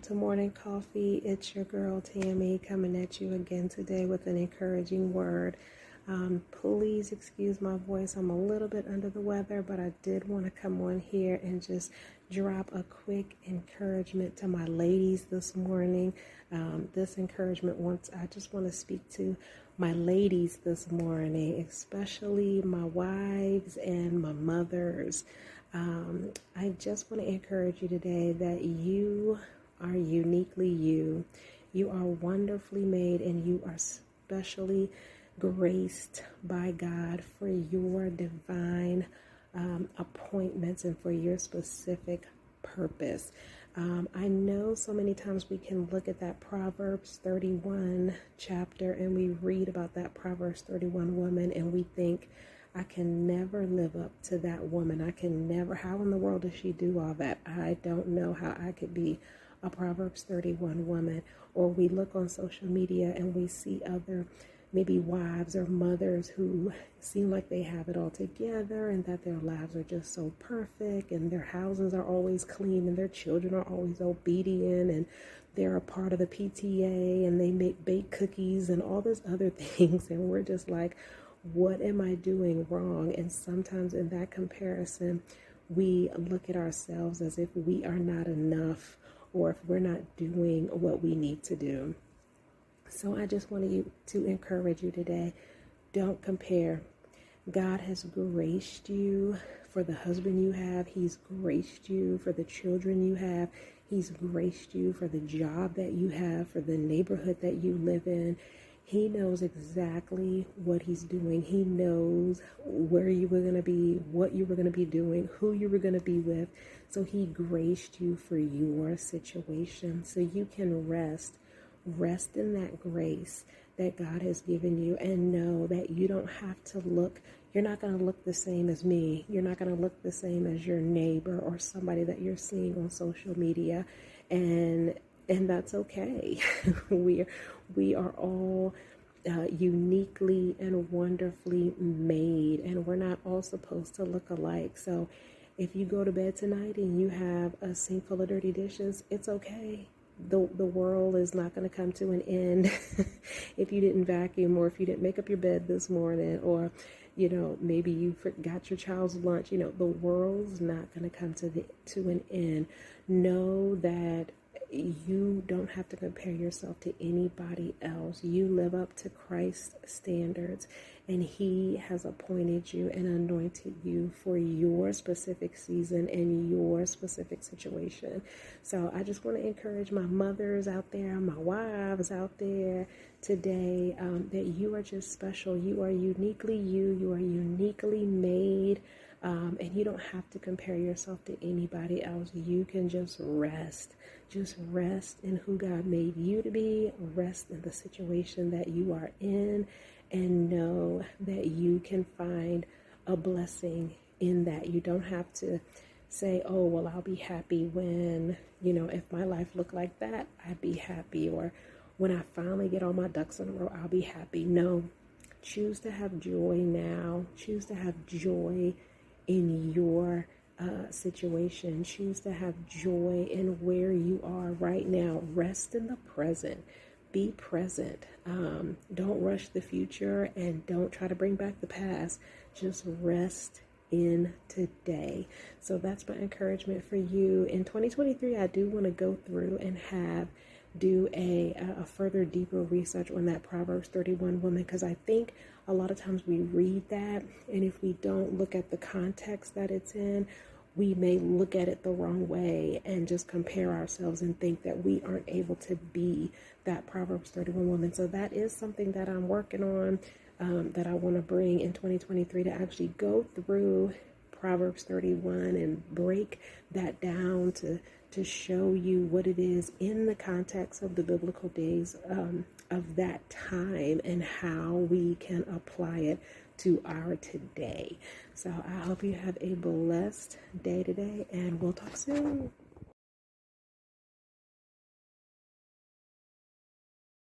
to Morning Coffee. It's your girl Tammy coming at you again today with an encouraging word. Please excuse my voice. I'm a little bit under the weather, but I did want to come on here and just drop a quick encouragement to my ladies this morning. This encouragement I just want to speak to my ladies this morning, especially my wives and my mothers. I just want to encourage you today that you are uniquely you. You are wonderfully made, and you are specially graced by God for your divine appointments and for your specific purpose. I know so many times we can look at that Proverbs 31 chapter and we read about that Proverbs 31 woman and we think, I can never live up to that woman. I can never. How in the world does she do all that? I don't know how I could be a Proverbs 31 woman. Or we look on social media and we see other maybe wives or mothers who seem like they have it all together and that their lives are just so perfect and their houses are always clean and their children are always obedient and they're a part of the PTA and they bake cookies and all those other things. And we're just like, what am I doing wrong? And sometimes in that comparison, we look at ourselves as if we are not enough or if we're not doing what we need to do. So I just wanted to encourage you today. Don't compare. God has graced you for the husband you have. He's graced you for the children you have. He's graced you for the job that you have, for the neighborhood that you live in. He knows exactly what he's doing. He knows where you were going to be, what you were going to be doing, who you were going to be with. So he graced you for your situation. So you can rest in that grace that God has given you and know that you don't have to look. You're not going to look the same as me. You're not going to look the same as your neighbor or somebody that you're seeing on social media. And that's okay. We are all uniquely and wonderfully made, and we're not all supposed to look alike. So if you go to bed tonight and you have a sink full of dirty dishes, it's okay. The world is not going to come to an end if you didn't vacuum or if you didn't make up your bed this morning or, maybe you forgot your child's lunch. The world's not going to come to an end. Know that you don't have to compare yourself to anybody else. You live up to Christ's standards, and he has appointed you and anointed you for your specific season and your specific situation. So I just want to encourage my mothers out there, my wives out there today, that you are just special. You are uniquely you. You are uniquely made. And you don't have to compare yourself to anybody else. You can just rest. Just rest in who God made you to be. Rest in the situation that you are in. And know that you can find a blessing in that. You don't have to say, oh, well, I'll be happy when, if my life looked like that, I'd be happy. Or when I finally get all my ducks in a row, I'll be happy. No. Choose to have joy now. Choose to have joy in your situation. Choose to have joy in where you are right now. Rest in the present. Be present. Don't rush the future and don't try to bring back the past. Just rest in today. So that's my encouragement for you. In 2023, I do want to go through and do a further deeper research on that Proverbs 31 woman, because I think a lot of times we read that, and if we don't look at the context that it's in, we may look at it the wrong way and just compare ourselves and think that we aren't able to be that Proverbs 31 woman. So that is something that I'm working on, that I want to bring in 2023, to actually go through Proverbs 31 and break that down to show you what it is in the context of the biblical days of that time and how we can apply it to our today. So I hope you have a blessed day today, and we'll talk soon.